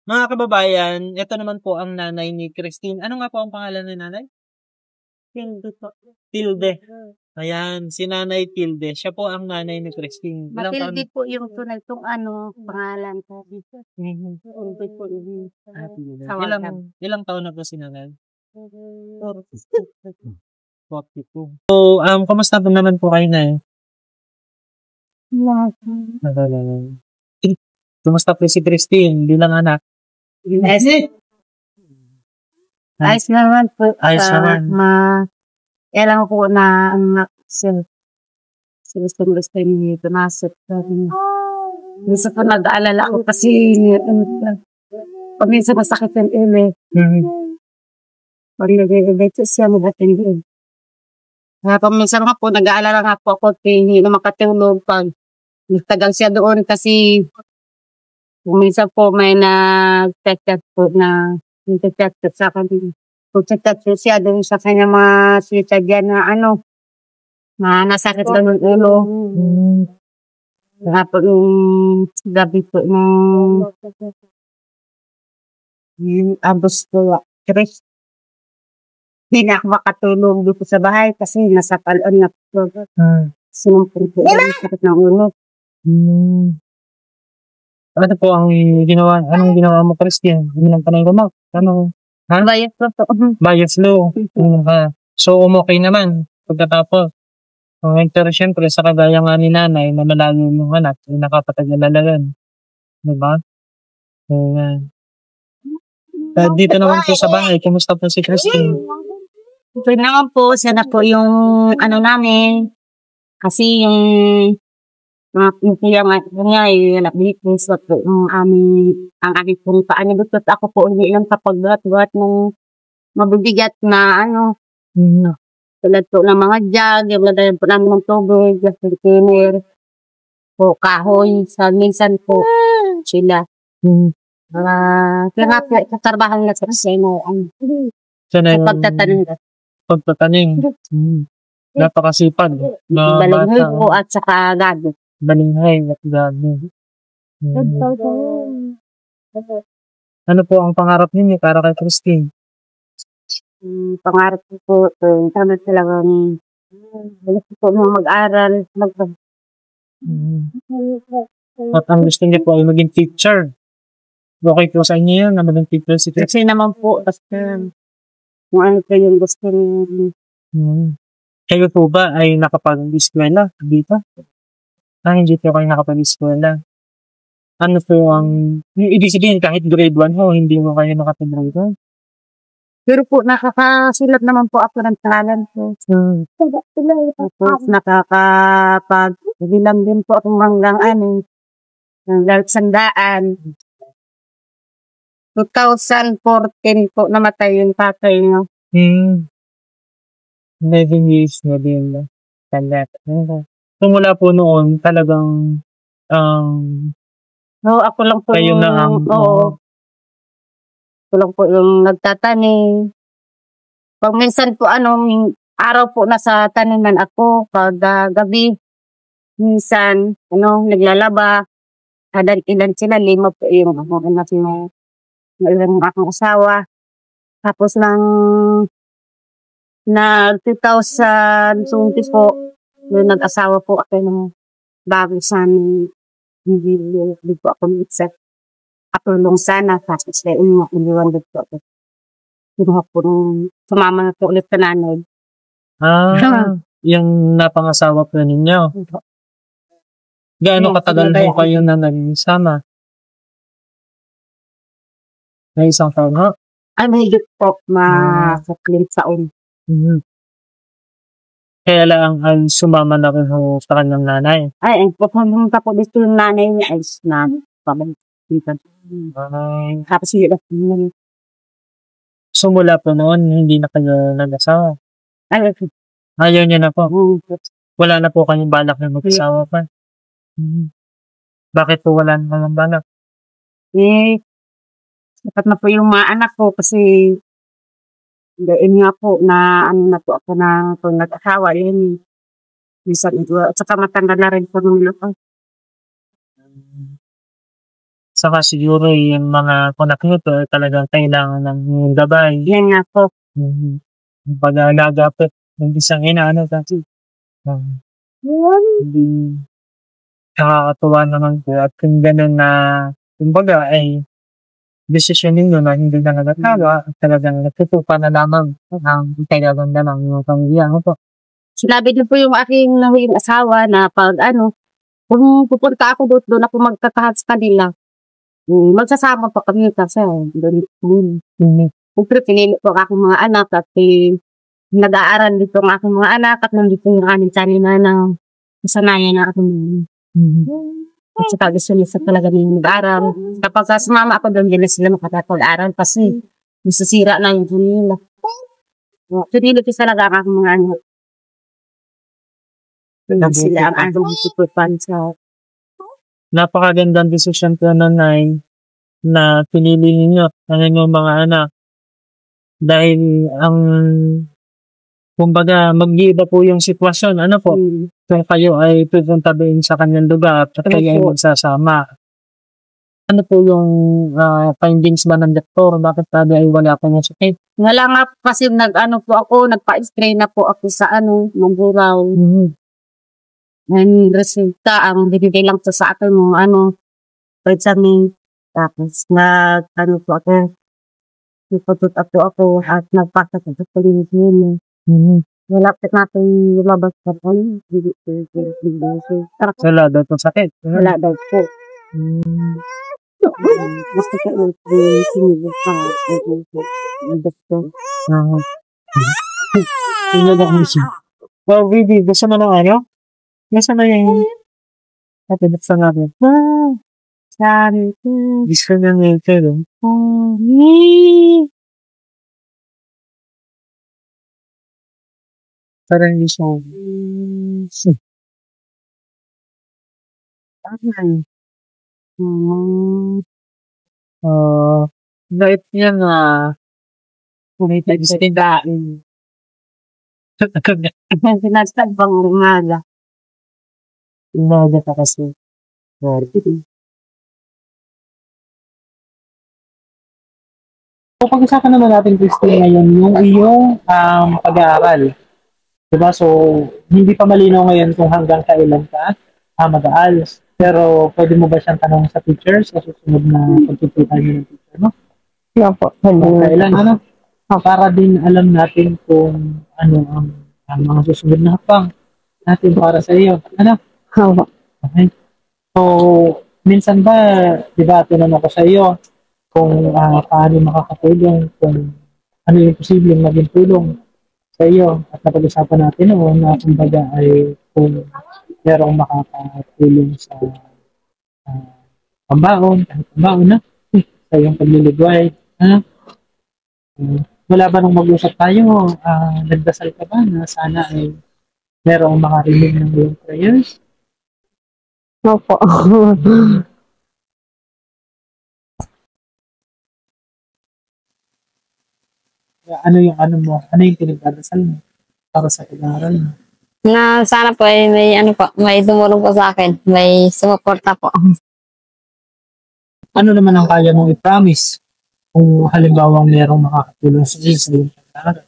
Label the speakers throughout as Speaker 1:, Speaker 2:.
Speaker 1: Mga kababayan, ito naman po ang nanay ni Christine. Ano nga po ang pangalan ni nanay?
Speaker 2: Tilde po.
Speaker 1: Tilde. Ayan, si Nanay Tilde. Siya po ang nanay ni Christine. Ilang taon?
Speaker 2: Matilde po yung tunay itong pangalan ko. Tilde po yung
Speaker 1: Ilang taon na po si nanay?
Speaker 2: 42.
Speaker 1: 42. So, kamusta po naman po kayo na Kumusta po si Christine bilang anak?
Speaker 2: Ayos naman po.
Speaker 1: Ayos naman.
Speaker 2: Kailangan ko na ang gusto niyo ito nasip. Minsan po nag-aalala ako kasi minsan masakit yung ilo. Pag nag-ibig siya magating din. Minsan nga po nag-aalala nga po ako hindi na makatulog pag nagtagal siya doon kasi minsan po may nag-chat po na nag-chat sa akin. Pag-chat siya doon sa kanya mga sitadyan na nasakit lang ng ulo. Kaya po yung gabi po yung abos po, Chris. Hindi na ako makatulog dito sa bahay kasi nasa palon na po. Sinumpong po yung sakit ng ulo.
Speaker 1: Ano po ang anong ginawa mo, Christian? Ilang panay mo?
Speaker 2: Bias low po.
Speaker 1: Bias low. So, okay naman pagkatapos. Pero syempre, sa kagaya nga ni nanay na malayo yung anak, nakapatag-alalagan. Diba? Dito naman po sa bahay, kumusta po si Christine?
Speaker 2: Ito naman po, siya na po yung namin. Kasi yung kuya nga nabihipin sa po ang aking pong paan. Gusto ako po hindi lang kapag-gat-gat ng mabibigat na tulad po ng mga jug, yung lagayan po namin ng tubig, container, po kahoy, minsan po sila. Kaya nga po, katarbahan na sa kasino ang
Speaker 1: pagtatanim. Napakasipag.
Speaker 2: Balinghoy po at saka gado.
Speaker 1: Balinghoy at gado. Ano po ang pangarap ninyo para kay Christine?
Speaker 2: Pangarap ko po, tama talagang gusto po mag-aral.
Speaker 1: At ang gusto niya po ay maging teacher. Okay po sa inyo yun na maging teacher si Christine?
Speaker 2: Kasi naman po, kasi kung ano po yung gusto niyo.
Speaker 1: Kayo po ba ay nakapag-eskwela dito? Hindi po kayo nakapag-eskwela. Ano po ibig sabihin kahit grade 1 ho, hindi mo kayo nakapag-grade 1?
Speaker 2: Pero po, nakakasulat naman po ako ng pangalan po. Tapos nakakapag-bilang din po akong hanggang hanggang 100. 2014 po namatay yung tatay niyo.
Speaker 1: 11 years na din. So mula po noon, talagang
Speaker 2: ako lang po
Speaker 1: kayo na
Speaker 2: ako lang po yung nagtatanim. Pag minsan po araw po nasa taniman ako, pag gabi, minsan, naglalaba, kada ilan sila, 5 po yung akong asawa. Tapos nag-2020 po, nag-asawa po ako ng bago sa hindi po ako minsan. Katulong sana, tapos iniwan din po ako. Kinuha po sumama na po ulit sa nanay.
Speaker 1: Yung napangasawa po ninyo. Gaano katagal mo kayo na nagsama? Na 1 taon ho?
Speaker 2: Mahigit po, masakling taon.
Speaker 1: Kaya lang ang sumama na rin ho sa kanyang nanay.
Speaker 2: Pumunta po dito yung nanay niya ay na pabalikan. Tapos yun.
Speaker 1: So mula po noon, hindi na kayo nag-asawa? Ayaw niya na po? Wala na po kayong balak na mag-asawa pa? Bakit po wala na ng balak?
Speaker 2: Dapat na po yung mga anak ko kasi nga po na na po ako na kung nag-asawa yun. Minsan at saka matanda na rin po nung lupa.
Speaker 1: Saka siguro yung mga anak nyo to talagang kailangan ng gabay.
Speaker 2: Yan nga po.
Speaker 1: Pag-alaga po ng isang ina, ano, kasi hindi nakakatuwa naman po. At kung gano'n na, kumbaga, ay desisyon ninyo na hindi na nagagawa, at talagang natutupa na lamang ang kailangan na lang yung pamilya. Ano po?
Speaker 2: Sinabi din po yung aking nahing asawa na pag kung pupunta ako doon ako magkakahat sa kanila. Magsasama pa kami kasi doon. Siyempre, pinili ko ang aking mga anak at nag-aaral dito ang aking mga anak at nandito yung aming sanina na kasanayan na aking at saka gusto nila talaga nila mag-aaral. Kapag sumama ako doon, hindi na sila makapag-aaral kasi nasisira na yung nila. Pinili ko talaga ang aking mga anak. Sila ang aking suportahan sa
Speaker 1: Napakagandang desisyon ko nanay na pinili ninyo ang inyong mga anak. Dahil kumbaga, mag-iiba po yung sitwasyon. Ano po? Kung kayo ay pupunta din sa kanyang lugar at kayo ay magsasama. Ano po yung findings ba ng doktor? Bakit sabi ay wala ko ng sakit?
Speaker 2: Wala nga kasi nagpa-spray na po ako sa maguraw. Ang resulta, ang binigay lang to sa akin mo, examine. Tapos, po ako, ipatot ako at nagpasa ko sa klinik nila. Wala pa natin labas pa po.
Speaker 1: Wala daw itong sakit.
Speaker 2: Wala daw po. Basta ka sinigil pa ang doktor.
Speaker 1: Tingnan ako siya. Well, baby, gusto mo ng ano? Gusto mo yung natin natin.
Speaker 2: Sabi ko.
Speaker 1: Gusto na nga ito, no? Parang hindi siya. Dahil niya nga tindain.
Speaker 2: Sinastag bang umaga.
Speaker 1: Umaga ka kasi. So, pag-usapan naman natin, Christy, ngayon yung iyong pag-aaral. Diba? So, hindi pa malinaw ngayon kung hanggang kailan ka mag-aaral. Pero, pwede mo ba siyang tanong sa teacher sa susunod na pagtutukan niyo ng teacher, no?
Speaker 2: Yeah po.
Speaker 1: Kung kailan, ano? Para din alam natin kung ano ang mga susunod na hakbang natin para sa iyo. Ano? Okay. So, minsan ba, di ba, tinanong ko sa iyo kung paano makakatulong, kung ano yung posibleng maging tulong sa iyo at napag-usapan natin na kumbaga ay kung merong makakatulong sa pambaon, kahit pambaon na sa iyong pagliliguay. Wala ba nung mag-usap tayo, nagdasal ka ba na sana ay merong makarinig ng iyong prayers?
Speaker 2: Opo.
Speaker 1: Ano yung pinagdadasal mo para sa pag-aaral mo?
Speaker 3: Na sana po ay may tumulong po sa akin, may sumuporta po.
Speaker 1: Ano naman ang kaya mong i-promise kung halimbawa merong makakatulong sa iyong pag-aaral?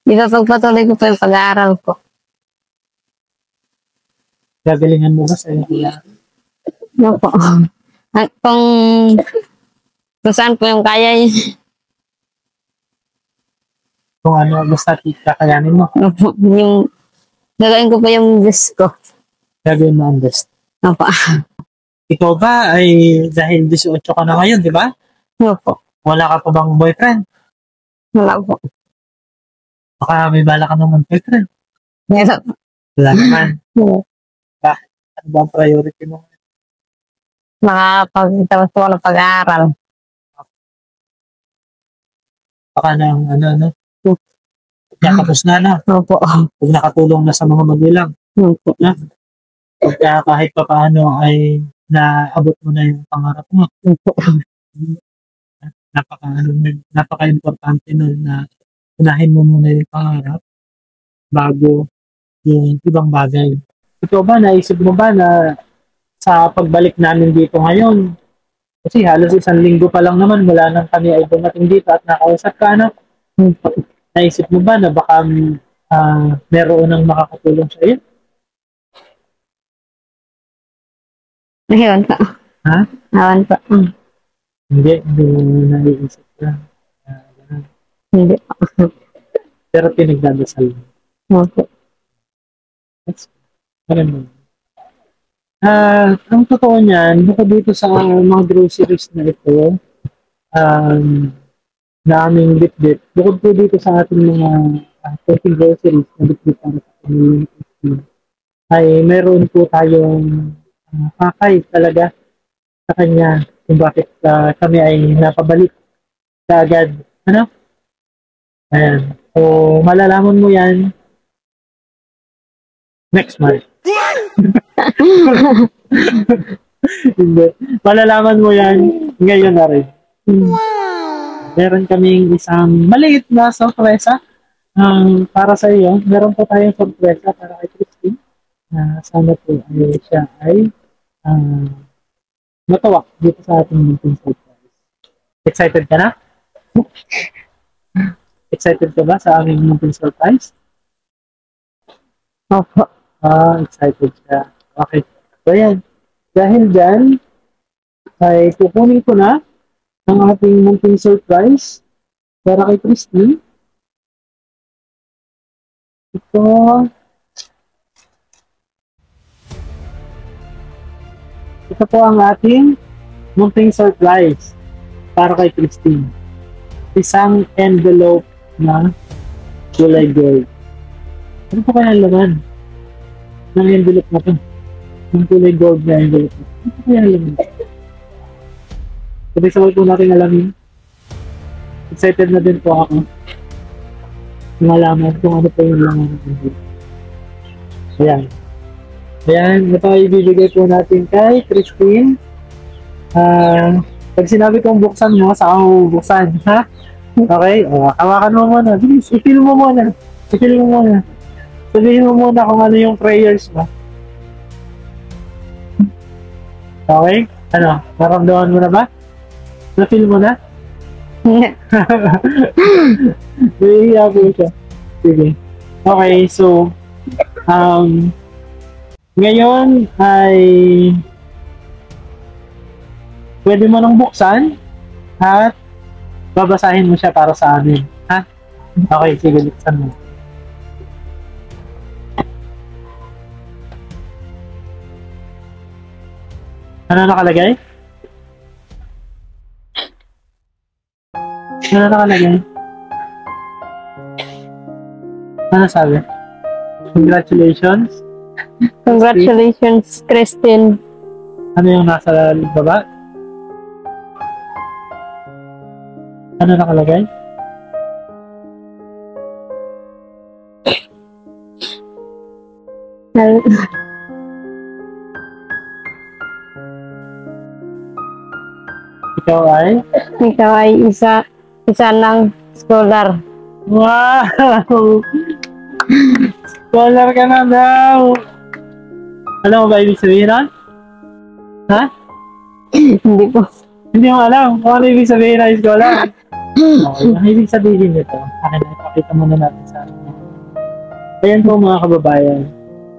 Speaker 3: Ipapagpatuloy ko po yung pag-aaral ko.
Speaker 1: Gagalingan mo ba sa iyong pag-aaral?
Speaker 3: No po. Kung saan po yung kaya yun.
Speaker 1: Kung ano, basta kakayanin mo.
Speaker 3: Opo. Yung gagawin ko pa yung best ko.
Speaker 1: Gagawin mo ang best.
Speaker 3: Opo.
Speaker 1: Ikaw ba ay dahil 18 ka na ngayon, di ba?
Speaker 3: Opo.
Speaker 1: Wala ka pa bang boyfriend?
Speaker 3: Wala po.
Speaker 1: Baka may bala ka naman boyfriend.
Speaker 3: Meron.
Speaker 1: Wala naman.
Speaker 3: Bakit?
Speaker 1: Ano ba ang priority mo?
Speaker 3: Makapagtapos po ng pag-aaral.
Speaker 1: Baka na nakapos na.
Speaker 3: Opo.
Speaker 1: Pag nakatulong na sa mga magulang.
Speaker 3: Opo.
Speaker 1: Na? Pagka kahit pa paano ay naabot mo na yung pangarap mo.
Speaker 3: Opo.
Speaker 1: Napaka-importante nun na unahin mo muna yung pangarap bago yung ibang bagay. Ikaw ba, naisip mo ba na sa pagbalik namin dito ngayon. Kasi halos 1 linggo pa lang naman mula nang kami ay dumating dito at nakausap ka, ano? Naisip mo ba na baka meron nang makakatulong sa iyo?
Speaker 3: Ayun po.
Speaker 1: Ha?
Speaker 3: Awan po.
Speaker 1: Hindi mo naiisip ka. Ganun.
Speaker 3: Hindi po.
Speaker 1: Pero pinagdadasal mo.
Speaker 3: Opo.
Speaker 1: That's maganda. Ang totoo niyan, bukod dito sa mga groceries na ito, na aming bitbit, bukod po dito sa ating mga cooking groceries na bitbit para sa community, ay meron po tayong pakay talaga sa kanya kung bakit kami ay napabalik sa agad. Ano? Ayan. So, malalaman mo yan next month. Hindi. Malalaman mo yan ngayon na rin. Meron kaming isang maliit na sorpresa para sa iyo. Meron po tayong sorpresa para kay Christine. Sana po ay siya ay matawa dito sa ating meeting surprise. Excited ka na? Excited ka ba sa aming meeting surprise?
Speaker 3: Opo.
Speaker 1: Excited siya. Okay. So, yan. Dahil dyan, ay kukunin ko na ang ating munting surprise para kay Christine. Ito po ang ating munting surprise para kay Christine. Isang envelope na kulay gold. Ano po kaya ang laman ng envelope na ito? Ng kulay gold na envelope. Ano po kaya ang laman? Sabay-sabay po natin alamin. Excited na din po ako. Malaman kung ano po yung laman ng envelope. Ayan. Ayan, ito ay ibibigay po natin kay Christine. Pag sinabi kong buksan mo, saka mo buksan, ha? Okay? Hawakan mo muna. Bilis, i-fill mo muna. I-fill mo muna. Sabihin mo muna kung ano yung prayers mo. Okay? Ano? Naramdaman mo na ba? Na-fill mo na? Nahihiya po siya. Sige. Okay, so, ngayon ay pwede mo nang buksan at babasahin mo siya para sa amin. Ha? Okay, sige, buksan mo. Ano nakalagay? Ano nakalagay? Ano sabi? Congratulations.
Speaker 3: Congratulations, Christine.
Speaker 1: Ano yung nasa baba? Ano nakalagay? Ikaw ay?
Speaker 3: Ikaw ay isa ng scholar.
Speaker 1: Wow! Scholar ka na daw! Alam mo ba ibig sabihin nun? Ha?
Speaker 3: Hindi po.
Speaker 1: Hindi mo alam kung ano ibig sabihin ng scholar. Okay, ang ibig sabihin nito, akin na ipakita muna natin sa akin. Ayan po mga kababayan.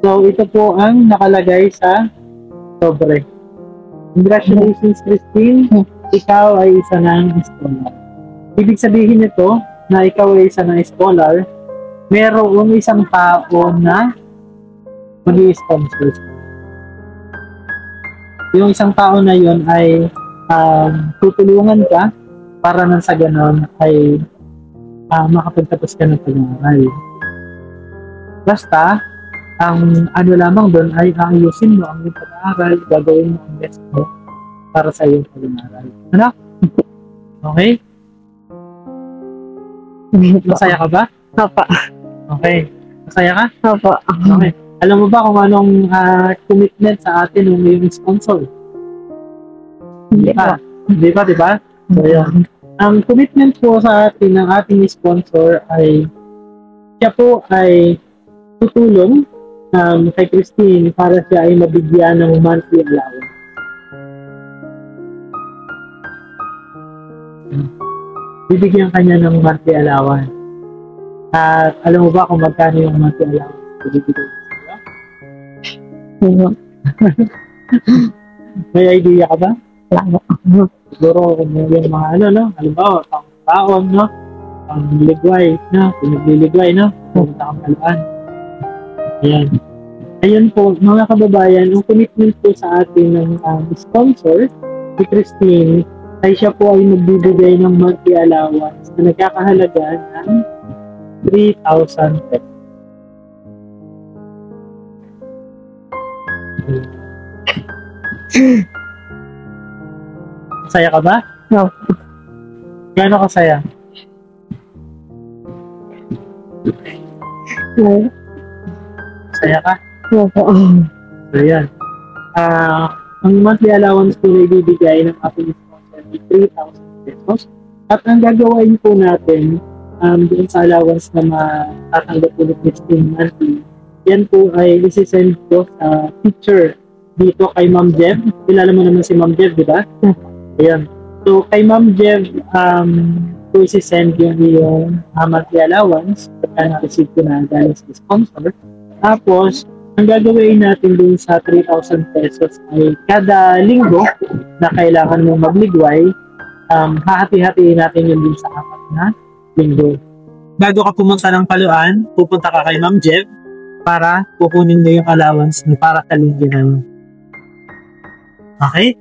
Speaker 1: So, ito po ang nakalagay sa sobre. Congratulations, Christine. Ikaw ay isa ng scholar. Ibig sabihin nito na ikaw ay isa ng scholar, merong isang tao na mag-i-sponsor. Yung isang tao na yun ay tutulungan ka para nang sa ganon ay makapagtapos ka ng pag-aaral. Basta, ang ano lamang doon ay aayusin mo ang iyong pag-aaral, gagawin mo ang best mo para sa iyong pag-aaral. Ano? Okay? Masaya ka ba?
Speaker 3: Opo.
Speaker 1: Okay. Masaya ka?
Speaker 3: Opo.
Speaker 1: Okay. Alam mo ba kung anong commitment sa atin ng iyong sponsor?
Speaker 3: Hindi po.
Speaker 1: Hindi pa, di ba? So, yun. Ang commitment po sa atin ng ating sponsor ay siya po ay tutulong
Speaker 4: kay Christine para siya ay mabigyan ng monthly allowance. Bibigyan kanya ng monthly allowance. At alam mo ba kung magkano yung monthly allowance na bibigyan sa'yo? May idea ka ba? Siguro kung yung mga halimbawa, pang-taon, no? Pang-ligway, no? Pinagliligway, no? Pumunta kang Paluan. Ayan. Ayun po, mga kababayan, ang commitment po sa atin ng sponsor, si Christine, ay siya po ay magbibigay ng monthly allowance na nagkakahalaga ng 3,000 pesos. Saya ka ba?
Speaker 3: No.
Speaker 4: Gano'n ka saya?
Speaker 3: No.
Speaker 4: Saya ka?
Speaker 3: No po.
Speaker 4: So, yan. Ang monthly allowance po na ibibigay ng ating sponsor ay 3,000 pesos. At ang gagawin po natin doon sa allowance na matatanggap po ni Christine monthly, yan po ay isi-send ko sa picture dito kay Ma'am Jev. Kilala mo naman si Ma'am Jev, di ba? Ayan. So, kay Ma'am Jev, po isi-send yung monthly allowance pagka na-receive ko na galing sa sponsor. Tapos, ang gagawin natin dun sa 3,000 pesos ay kada linggo na kailangan mong magligway, hahati-hatiin natin yun dun sa 4 na linggo. Bago ka pumunta ng Paluan, pupunta ka kay Ma'am Jev para kukunin mo yung allowance na para sa linggo na yun. Okay?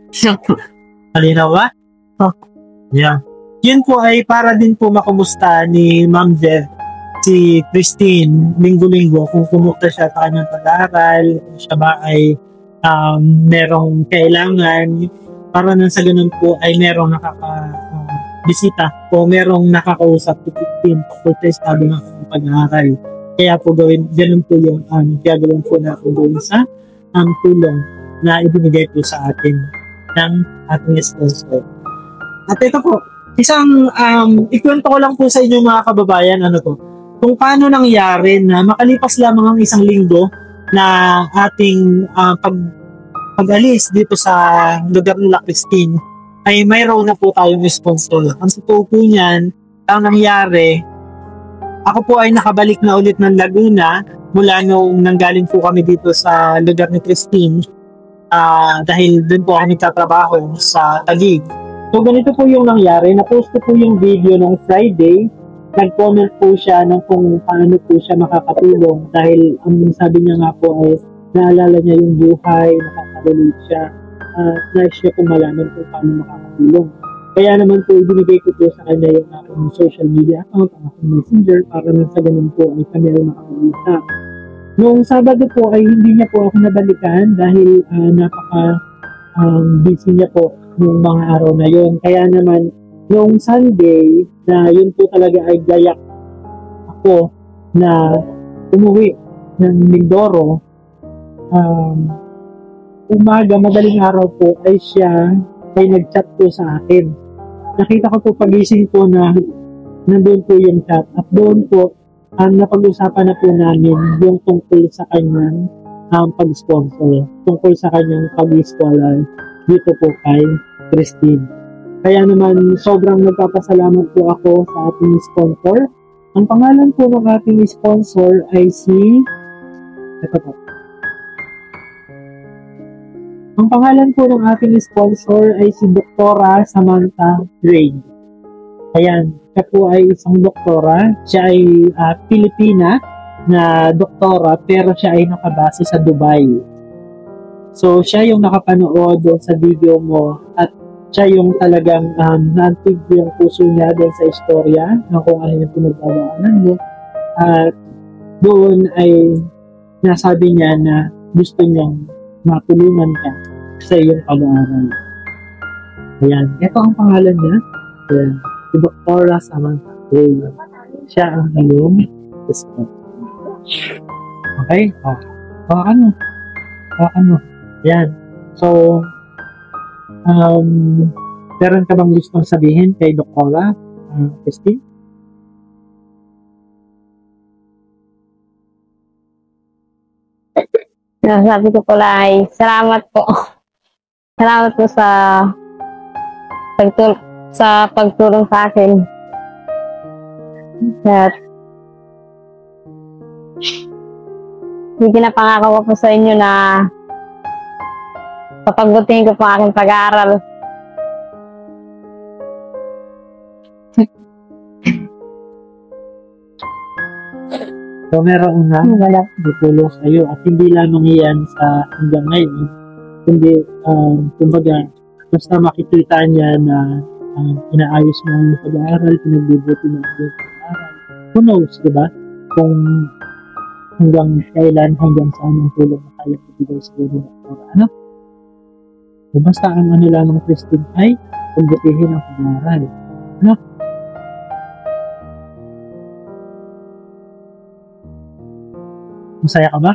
Speaker 4: Malinaw ba? Yeah. Yun po ay para din po makumusta ni Ma'am Jev si Christine linggo-linggo kung kumusta siya sa kanyang pag-aaral, siya ba ay merong kailangan, para nang sa ganun po ay merong bisita o merong nakakausap si Christine tungkol sa estado ng kanyang pag-aaral. Kaya po ganun po yung gagawin po natin doon sa tulong na ibinigay po sa atin ng ating sponsor. At ito po, isang ikwento ko lang po sa inyo mga kababayan, kung paano nangyari na makalipas lamang ang isang linggo na ating pag-alis dito sa lugar nila Christine, ay mayroon na po tayong sponsor. Ang totoo po niyan, ang nangyari, ako po ay nakabalik na ulit ng Laguna mula nung nanggaling po kami dito sa lugar ni Christine, dahil dun po ako nagtatrabaho sa Taguig. So ganito po yung nangyari, na-post ko po yung video ng Friday. Nag-comment po siya ng kung paano po siya makakatulong dahil ang sabi niya nga po ay naalala niya yung buhay, nakaka-relate siya, nais siya kung malaman kung paano makakatulong. Kaya naman po ibinigay ko po sa kanya yung aking social media account, ang aking messenger, para na sa ganun po ay kami ay makakausap. Noong Sabado po ay hindi niya po ako nabalikan dahil busy niya po noong mga araw na yon. Kaya naman noong Sunday, na yun po talaga ay gayak ako na umuwi ng Mindoro, madaling araw po ay siya ay nag-chat po sa akin. Nakita ko po pagising po na nandun po yung chat at doon po napag-usapan na po namin yung tungkol sa kanyang pag-sponsor, tungkol sa kanyang pag-scholar dito po kay Christine. Kaya naman sobrang nagpapasalamat po ako sa ating sponsor. Ang pangalan po ng ating sponsor ay Ang pangalan po ng ating sponsor ay si Doktora Samantha Gray. Ayan, siya po ay isang doktora. Siya ay Pilipina na doktora pero siya ay nakabase sa Dubai. So siya yung nakapanood sa video mo at siya yung talagang naantig yung puso niya doon sa istorya ng kung ano yung pinagdadaanan mo. At doon ay nasabi niya na gusto niyang matulungan ka sa iyong pag-aaral. Ayan. Ito ang pangalan niya. Ayan. Si Doktora Samantha Gray. Siya ang iyong sponsor. Okay? Hawakan mo. Ayan. So, meron ka bang gustong sabihin kay Doktora Christine?
Speaker 3: Sabi ko pala ay salamat po. Salamat po sa pagtulong sa akin. At pinapangako ko po sa inyo na papagbutihin ko po ang aking pag-aaral.
Speaker 4: So, meron na tutulong sa iyo at hindi lamang yan sa hanggang ngayon, kundi, kumbaga, basta makikita niya na inaayos mo ang pag-aaral, pinagbibuti mo ang pag-aaral. Who knows, di ba? Kung hanggang kailan, hanggang saan ang tulong na kaya ibigay siguro ng ano? So, basta ang ano lang ng Christine ay pagbutihin ang pag-aaral. Ano? Masaya ka ba?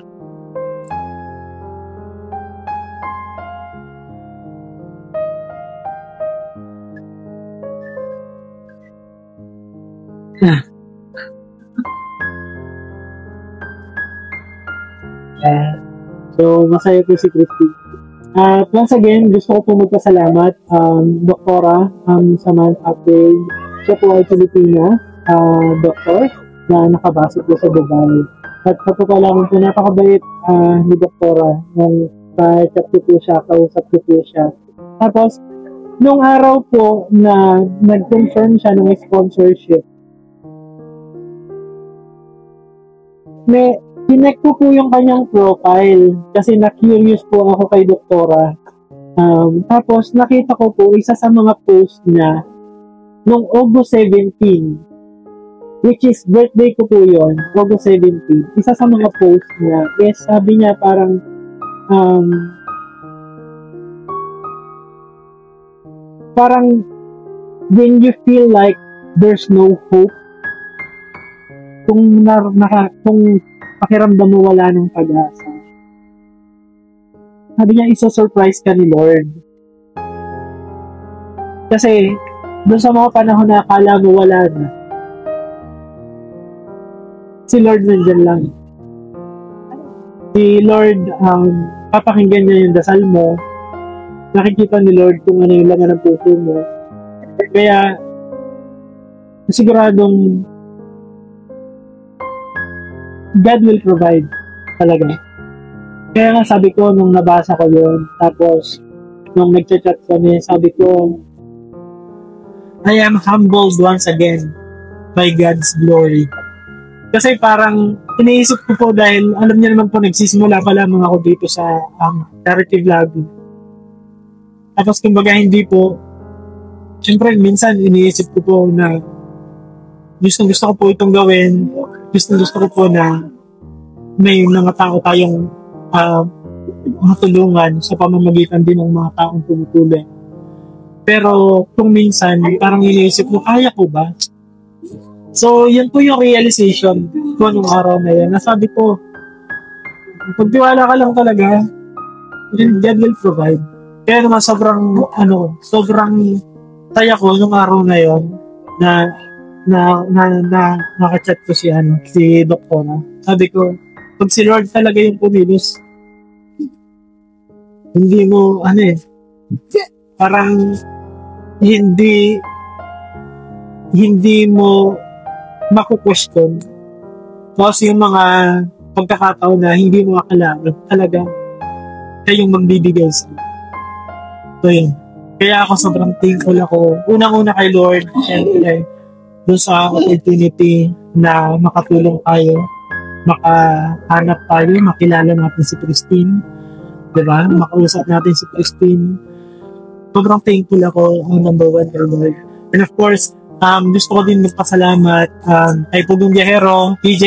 Speaker 4: So, masaya po si Christy. At once again, gusto ko po magpasalamat, Doktora Samantha Apel. Siya po ay Pilipina, doktor, na nakabase po sa Dubai. At kapag-alaman po, napakabait ni Doktora nung chat ko po siya, kausap ko po siya. Tapos, nung araw po na nag-confirm siya ng sponsorship, Connect ko po yung kanyang profile kasi na-curious po ako kay Doktora. Tapos nakita ko po isa sa mga post niya noong August 17, which is birthday ko po yon, August 17. Isa sa mga post niya is sabi niya parang when you feel like there's no hope, kung pakiramdam mo wala ng pag-asa. Sabi niya, isa-surprise ka ni Lord. Kasi, doon sa mga panahon na akala mo wala na, si Lord nandyan lang. Si Lord, papakinggan niya yung dasal mo, nakikita ni Lord kung ano yung laman ng puso mo. Kaya, siguradong God will provide talaga. Kaya nga sabi ko nung nabasa ko yun, tapos nung nag-chat kami, sabi ko, I am humbled once again by God's glory. Kasi parang iniisip ko po dahil alam niya naman po nagsisimula pa lamang ako dito sa charity vlog. Tapos kumbaga hindi po, syempre minsan iniisip ko po na gusto ko po itong gawin, gusto ko po na may mga tao tayong matulungan sa pamamagitan din ng mga taong tumutulong. Pero kung minsan, parang iniisip ko, kaya ko ba? So, yun po yung realization ko nung araw na yun. Nasabi ko, pagtiwala ka lang talaga, God will provide. Kaya naman sobrang taya ko nung araw na yun na nakachat ko si Doktora. Sabi ko, pag si Lord talaga yung pumilos, hindi mo, parang hindi mo makukwestiyon. Tapos yung mga pagkakataon na hindi mo akalain, talaga kayong magbibigay sa. So yun. Kaya ako sobrang thankful ako. Unang-una kay Lord, syempre, doon sa opportunity na makatulong tayo, makahanap tayo, makilala natin si Christine, diba? Makausap natin si Christine. Sobrang thankful ako, ang number one kay Lord. And of course, gusto ko din magpasalamat kay Pugong Biyahero, TJ,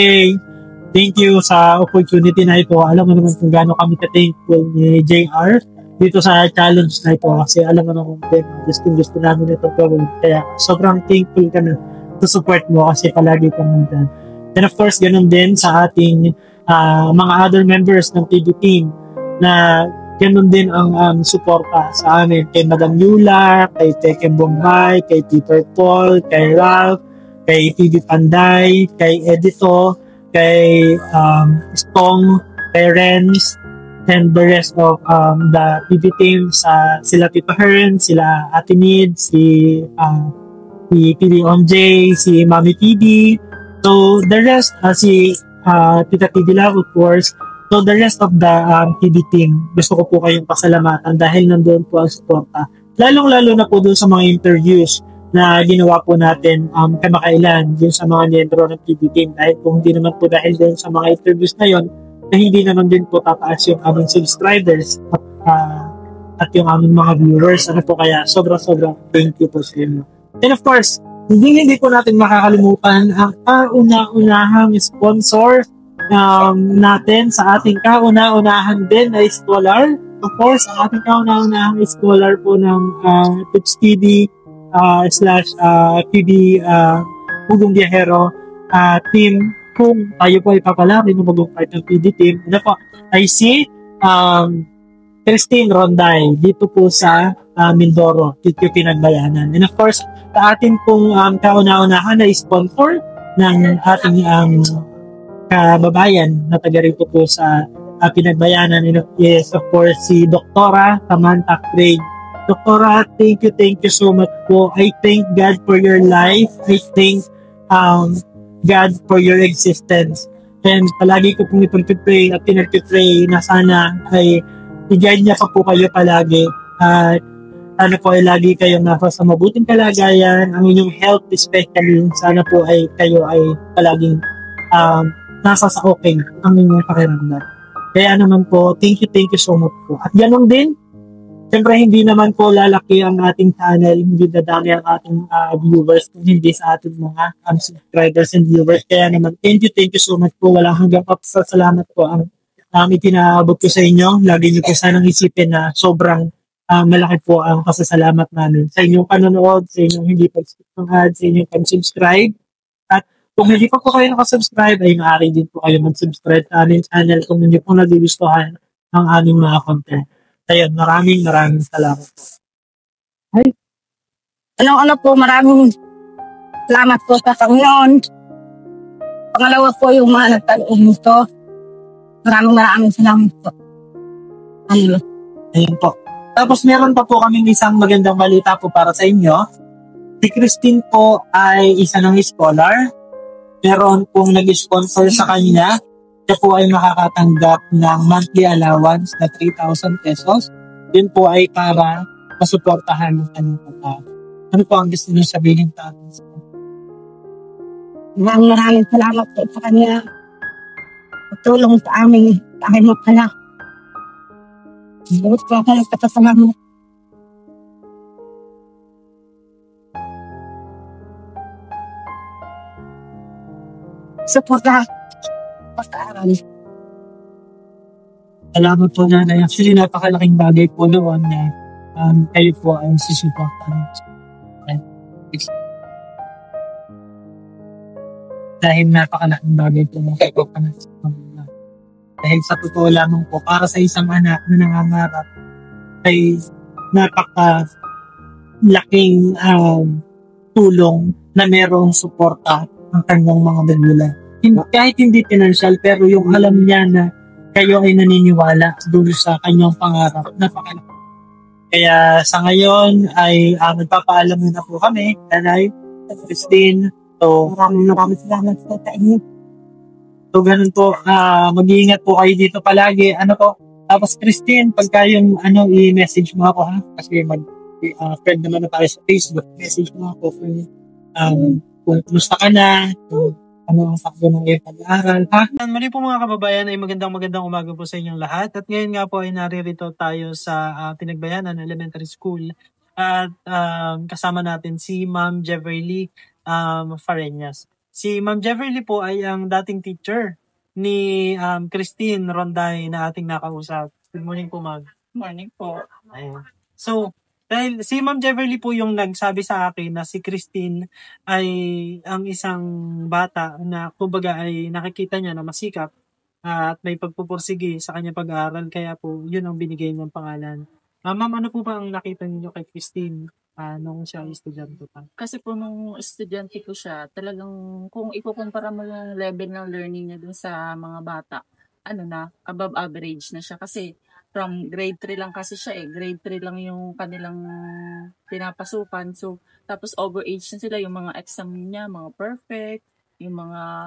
Speaker 4: thank you sa opportunity na ito. Alam mo naman kung gaano kami ka-thankful ni JR dito sa challenge na ito kasi alam mo naman din, gusto namin ito gawin. Kaya sobrang thankful ka na to support mo kasi palagi kang nandyan. And of course, ganun din sa ating mga other members ng TV team na ganun din ang suporta sa amin kay Madam Yula, kay Teke Bombay, kay Peter Paul, kay Ralph, kay TV Panday, kay Edito, kay Stong, kay Renz, and the rest of the PB team, sila Tito Hearn, sila Ate Nid, si PB OMJ, si Mami PB. So the rest, si Tita PB lang, of course. So the rest of the PB team, gusto ko po kayong pasalamatan dahil nandoon po ang suporta. Lalong-lalo na po doon sa mga interviews na ginawa po natin kamakailan dun sa mga miyembro ng PB team. Dahil kung hindi naman po dahil dun sa mga interviews na yon, na hindi naman din po tataas yung aming subscribers at yung aming mga viewers. Ano po kaya, sobrang thank you po sa inyo. And of course, hindi po natin makakalimutan ang kauna-unahang sponsor natin sa ating kauna-unahan din na scholar. Of course, ang ating kauna-unahang scholar po ng Tips TV / PB Pugong Biyahero team. Kung tayo po ay papalaki ng magong part ng PB team, ano po, ay si Christine Ronday dito po sa Mindoro, dito Pinagbayanan. And of course, sa atin pong kauna-unahan na sponsor ng ating kababayan na taga rito po sa Pinagbayanan is of course si Doktora Samantha Craig. Doktora, thank you so much po. I thank God for your life. I thank God for your existence. And palagi ko pong ipag-pray at pinag-pray na sana ay i-guide niya pa po kayo palagi. At sana po ay lagi kayong nasa sa mabuting kalagayan. Ang inyong health especially, sana po ay kayo ay palaging nasa sa okay ang inyong pakiramdam. Kaya naman po, thank you so much po. At ganoon din, siyempre hindi naman po lalaki ang ating channel, hindi dadami ang ating viewers, hindi sa ating mga subscribers and viewers. Kaya naman, thank you so much po. Walang hanggang salamat po ang itinaabot ko sa inyo. Lagi niyo po sanang isipin na sobrang malaki po ang pasasalamat namin sa inyong panonood, sa inyong hindi pag-skip ng ads, sa inyong pag-subscribe. At kung hindi pa po kayo nakasubscribe, ay maaari din po kayo mag-subscribe sa aming channel kung hindi po nagugustuhan ang aming mga content. Ayun, maraming salamat po.
Speaker 2: Ay, po, maraming salamat po sa Panginoon. Pangalawa po yung mga nagtanong nito. Maraming salamat po.
Speaker 4: Ayun po. Tapos meron pa po kaming isang magandang balita po para sa inyo. Si Christine po ay isa ng scholar. Meron pong nag-sponsor sa kanya. Siya po ay makakatanggap ng monthly allowance na 3,000 pesos. Yun po ay para masuportahan ng kanyang pagkain. Ano po ang gusto niyo sabihin sa atin?
Speaker 2: Maraming salamat po sa kanya. Pagtulong sa aking mga anak. Buot po ako nagpapasama mo. Suporta. Pag-aaral.
Speaker 4: Salamat po, Nanay. Actually, napakalaking bagay po noon na kayo po ay susuportan. Dahil napakalaking bagay po ng kayo pa na dahil sa totoo lamang po, para sa isang anak na nangangarap ay napakalaking tulong na merong suporta ang kanyang mga magulang. Kahit hindi financial, pero yung alam niya na kayo ay naniniwala doon sa kanyang pangarap, napakalaki. Kaya sa ngayon ay magpapaalam na po kami, Nanay, Christine. So,
Speaker 2: Maraming salamat po sa inyo.
Speaker 4: So, ganun po. Mag-iingat po kayo dito palagi. Ano po? Tapos, Christine, pagka yung i-message mo ako, ha? Kasi friend naman na tayo sa Facebook. Message mo ako kung kumusta ka na, kung ano ang sakto ng iyong pag-aaral, ha? Mali po mga kababayan, ay magandang umaga po sa inyong lahat. At ngayon nga po ay naririto tayo sa Pinagbayanan Elementary School. At kasama natin si Ma'am Jeverly Fareñas. Si Ma'am Jeverly po ay ang dating teacher ni Christine Ronday na ating nakausap. Good morning po, Ma'am.
Speaker 5: Morning po.
Speaker 4: Ayun. So, dahil si Ma'am Jeverly po yung nagsabi sa akin na si Christine ay ang isang bata na kumbaga ay nakikita niya na masikap at may pagpupursige sa kanyang pag-aaral, kaya po yun ang binigay niyang pangalan. Ma'am, ano po ba ang nakita niyo kay Christine nung siya ay estudyante pa?
Speaker 5: Kasi po nung estudyante ko siya, talagang kung ikukumpara mo yung level ng learning niya dun sa mga bata, above average na siya. Kasi from grade 3 lang kasi siya Grade 3 lang yung kanilang pinapasukan. So, tapos overage na sila yung mga exam niya, mga perfect,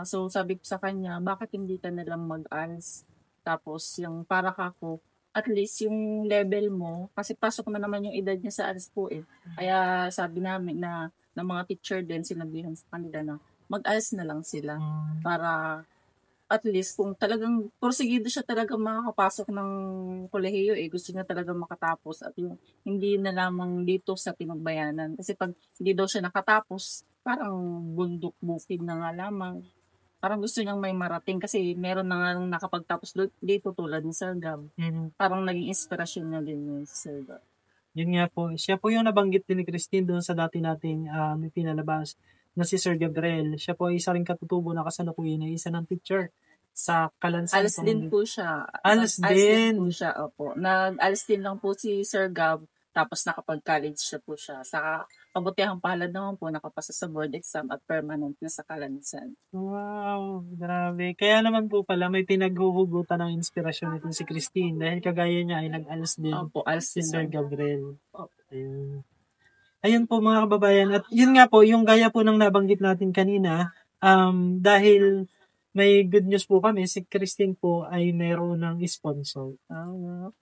Speaker 5: so sabi ko sa kanya, bakit hindi ka nalang mag-ALS? Tapos yung para kako, at least yung level mo, kasi pasok na naman yung edad niya sa ALS po Kaya sabi namin ng mga teacher din, sinabihan sa kanila na mag-ALS na lang sila para at least kung talagang porsigido siya talaga makakapasok ng kolehiyo gusto niya talaga makatapos at yung hindi na lamang dito sa pinagbayanan. Kasi pag hindi daw siya nakatapos, parang bundok bukid na nga lamang. Parang gusto niyang may marating kasi meron na nga nung nakapagtapos dito tulad ni Sir Gab. Parang naging inspirasyon niya din ni Sir Gab.
Speaker 4: Yun nga po. Siya po yung nabanggit din ni Christine doon sa dati nating pinalabas na si Sir Gabriel. Siya po ay isa rin katutubo na kasalukuyan na isa ng teacher sa Kalansan.
Speaker 5: ALS din po siya.
Speaker 4: ALS din
Speaker 5: po siya, opo. Nag-ALS din lang po si Sir Gab, tapos nakapag-college siya po siya. Sa kabutihang palad naman po, nakapasa sa board exam at permanent na sa Kalansan.
Speaker 4: Wow, grabe. Kaya naman po pala may pinaghuhugutan ng inspirasyon nito si Christine dahil kagaya niya ay nag-ALS din.
Speaker 5: Opo, ALS
Speaker 4: si
Speaker 5: din.
Speaker 4: Sir Gabriel. Ayun po mga kababayan. At yun nga po, yung gaya po ng nabanggit natin kanina, dahil may good news po kami, si Christine po ay meron ng sponsor.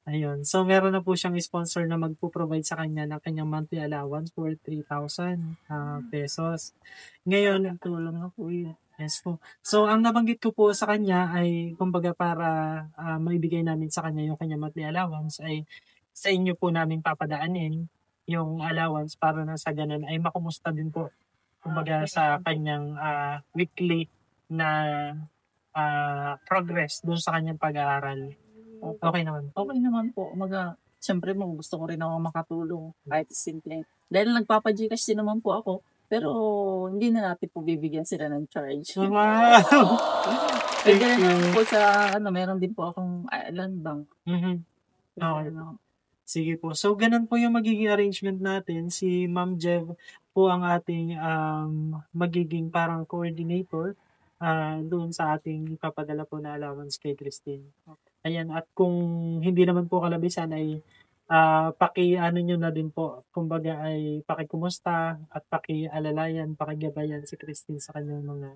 Speaker 4: Ayun. So, meron na po siyang sponsor na magpo-provide sa kanya ng kanyang monthly allowance for 3,000 pesos. Ngayon,
Speaker 5: tulong na po yun.
Speaker 4: Yes po. So, ang nabanggit ko po sa kanya ay, kumbaga para maibigay namin sa kanya yung kanyang monthly allowance ay sa inyo po namin papadaanin yung allowance para na sa ganun ay makumusta din po kumbaga sa kanyang weekly na progress doon sa kanyang pag-aaral. Okay naman.
Speaker 5: Okay naman po. Siyempre mo, gusto ko rin ako makatulong kahit simple. Dahil nagpapa-Gcash din naman po ako, pero hindi na natin po bibigyan sila ng charge.
Speaker 4: Wow!
Speaker 5: Pwede rin po sa, meron din po akong land bank.
Speaker 4: Okay. Sige po. So, ganun po yung magiging arrangement natin. Si Ma'am Jev po ang ating magiging parang coordinator doon sa ating ipapadala po na allowance kay Christine. Ayan. At kung hindi naman po kalabisan ay paki-ano nyo na din po. Kumbaga ay pakikumusta at paki-alalayan, pakigabayan si Christine sa kanyang mga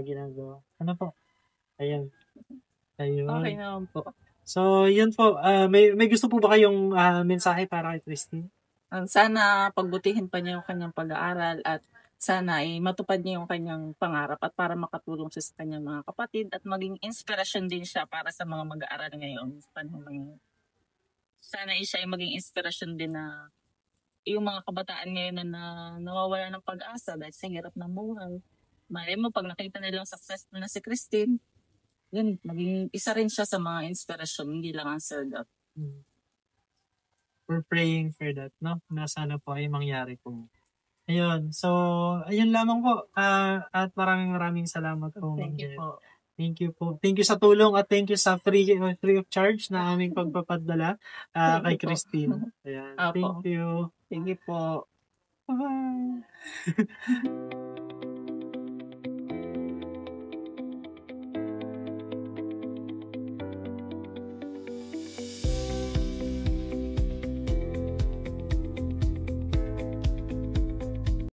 Speaker 4: ginagawa. Ano po? Ayan. Ayun.
Speaker 5: Okay naman po.
Speaker 4: So, yun po. May gusto po ba kayong mensahe para kay Christine?
Speaker 5: Sana pagbutihin pa niya yung kanyang pag-aaral at sana ay matupad niya yung kanyang pangarap at para makatulong siya sa kanyang mga kapatid at maging inspirasyon din siya para sa mga mag-aaral ngayon sa panahon ngayon. Sana siya ay maging inspirasyon din na yung mga kabataan ngayon na nawawala ng pag-asa dahil sa hirap ng buhay. Malay mo, pag nakita nilang successful na si Christine, yun, maging isa rin siya sa mga inspirasyon, hindi lang ang Sir Gab.
Speaker 4: We're praying for that, no? Na sana po ay mangyari po. Ayun. So, ayun lamang po. At maraming salamat po.
Speaker 5: Thank you po.
Speaker 4: Thank you po. Thank you sa tulong at thank you sa free of charge na aming pagpapadala kay Christine. Ayan. Thank you.
Speaker 5: Thank you po.
Speaker 4: Bye.